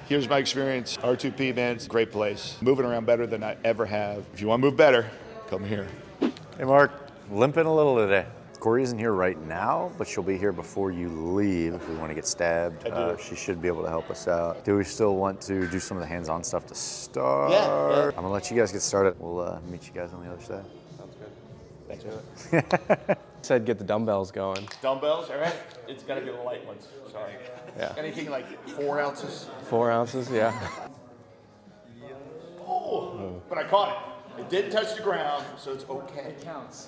Here's my experience. R2P, man, it's a great place. Moving around better than I ever have. If you want to move better, come here. Hey, Mark. Limping a little today. Corey isn't here right now, but she'll be here before you leave if we want to get stabbed. She should be able to help us out. Do we still want to do some of the hands-on stuff to start? Yeah. I'm gonna let you guys get started. We'll meet you guys on the other side. Sounds good. Thanks, man. Said get the dumbbells going. Dumbbells, all right? It's got to be the light ones. Sorry. Yeah. Anything like 4 ounces? 4 ounces, yeah. Oh, but I caught it. It did touch the ground, so it's okay. It counts.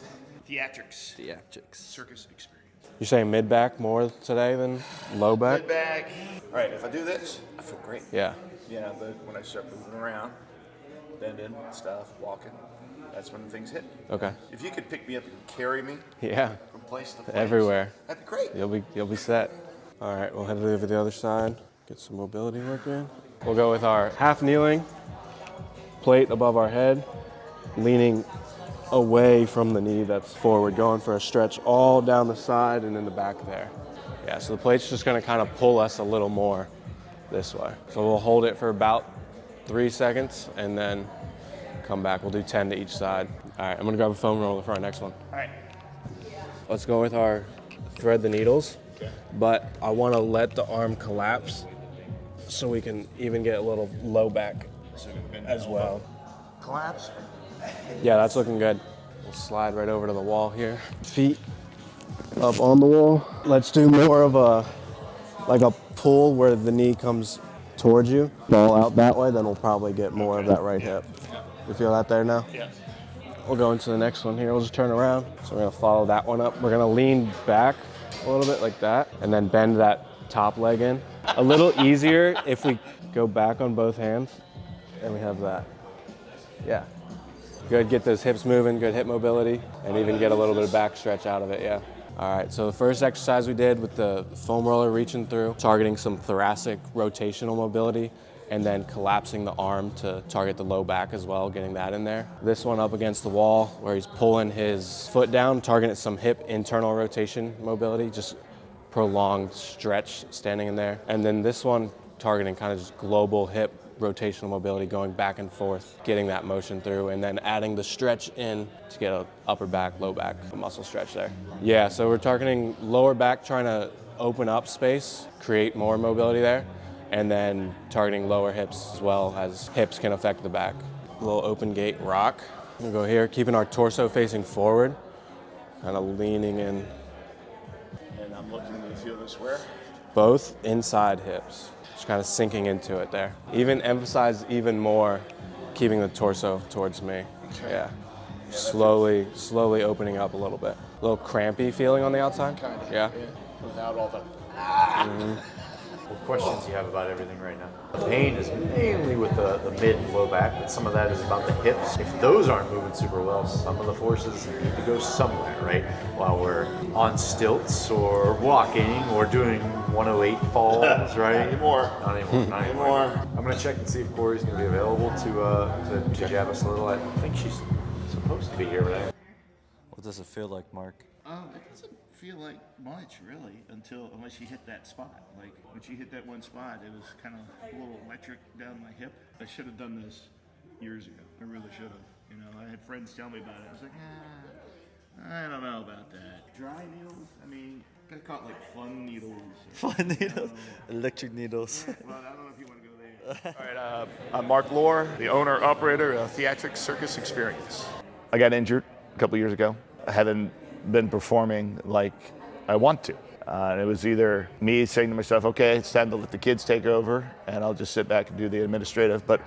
Theatrics. Theatrics. Circus experience. You're saying mid back more today than low back? Mid back. All right, if I do this, I feel great. Yeah. Yeah, but when I start moving around, bending, stuff, walking, that's when things hit. Okay. If you could pick me up and carry me Yeah. from place to place. Everywhere. That'd be great. You'll be set. All right, we'll head over to the other side. Get some mobility work in. We'll go with our half kneeling, plate above our head, leaning away from the knee that's forward, going for a stretch all down the side and in the back there. Yeah, so the plate's just gonna kind of pull us a little more this way. So we'll hold it for about 3 seconds and then come back. We'll do 10 to each side. All right, I'm gonna grab a foam roller for our next one. All right. Let's go with our thread the needles, Okay. but I wanna let the arm collapse so we can even get a little low back So bend as down. well. Collapse. Yeah, that's looking good. We'll slide right over to the wall here. Feet up on the wall. Let's do more of a pull where the knee comes towards you. Ball out that way, then we'll probably get more of that right hip. You feel that there now? Yeah. We'll go into the next one here. We'll just turn around. So we're gonna follow that one up. We're gonna lean back a little bit like that and then bend that top leg in. A little easier if we go back on both hands and we have that. Yeah. Good, get those hips moving, good hip mobility, and even get a little bit of back stretch out of it, yeah. All right, so the first exercise we did with the foam roller reaching through, targeting some thoracic rotational mobility, and then collapsing the arm to target the low back as well, getting that in there. This one up against the wall where he's pulling his foot down, targeting some hip internal rotation mobility, just prolonged stretch standing in there. And then this one targeting kind of just global hip rotational mobility, going back and forth, getting that motion through, and then adding the stretch in to get a upper back, low back muscle stretch there. Yeah, so we're targeting lower back, trying to open up space, create more mobility there, and then targeting lower hips as well, as hips can affect the back. A little open gate rock. We'll go here, keeping our torso facing forward, kind of leaning in. And I'm looking to feel this where? Both inside hips. Just kind of sinking into it there. Even emphasize even more keeping the torso towards me. Okay. Yeah. Slowly opening up a little bit. A little crampy feeling on the outside? Kind of. Yeah. Without all the... What questions do you have about everything right now? The pain is mainly with the mid and low back, but some of that is about the hips. If those aren't moving super well, some of the forces need to go somewhere, right? While we're on stilts or walking or doing 108 falls, right? Not anymore. Not anymore. Not anymore. I'm gonna check and see if Corey's gonna be available to jab us a little. I think she's supposed to be here, right? What does it feel like, Mark? It doesn't feel like much really unless you hit that spot. Like when she hit that one spot, it was kind of a little electric down my hip. I should have done this years ago. I really should have. You know, I had friends tell me about it. I was like, I don't know about that. Dry needles? I mean, got caught like fun needles. Fun needles, electric needles. Well, I don't know if you want to go there. All right, I'm Mark Lohr, the owner, operator of Theatrics Circus Experience. I got injured a couple years ago. I haven't been performing like I want to. And it was either me saying to myself, okay, it's time to let the kids take over and I'll just sit back and do the administrative, but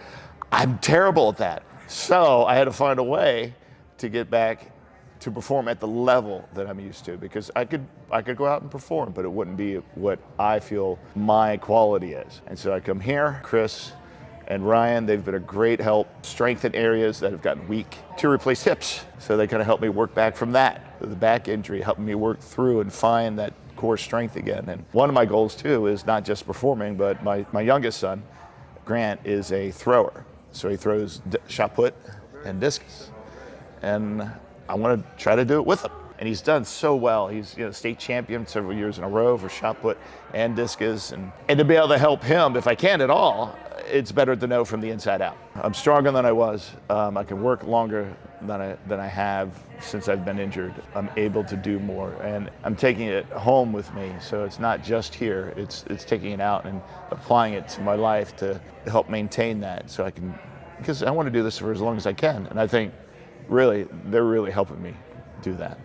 I'm terrible at that. So I had to find a way to get back to perform at the level that I'm used to, because I could go out and perform, but it wouldn't be what I feel my quality is. And so I come here, Chris and Ryan, they've been a great help, strengthen areas that have gotten weak, to replace hips. So they kind of helped me work back from that, the back injury, helping me work through and find that core strength again. And one of my goals too is not just performing, but my youngest son, Grant, is a thrower. So he throws shot put and discus. And I want to try to do it with him. and he's done so well. He's state champion several years in a row for shot put and discus, and to be able to help him, if I can at all, it's better to know from the inside out. I'm stronger than I was. I can work longer than I have since I've been injured. I'm able to do more, and I'm taking it home with me. So it's not just here. It's taking it out and applying it to my life to help maintain that. So I can, because I want to do this for as long as I can, and I think really they're really helping me do that.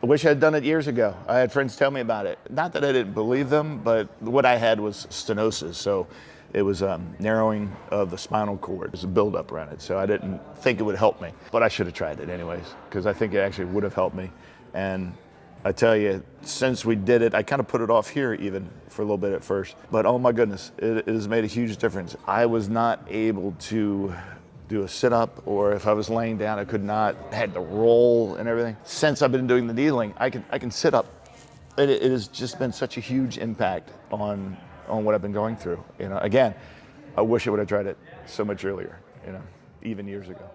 I wish I had done it years ago. I had friends tell me about it. Not that I didn't believe them, but what I had was stenosis. So it was narrowing of the spinal cord. There's a buildup around it. So I didn't think it would help me, but I should have tried it anyways, because I think it actually would have helped me. And I tell you, since we did it, I kind of put it off here even for a little bit at first, but oh my goodness, it has made a huge difference. I was not able to do a sit-up, or if I was laying down, I could not. I had to roll and everything. Since I've been doing the needling, I can sit up. It has just been such a huge impact on what I've been going through. Again, I wish I would have tried it so much earlier, even years ago.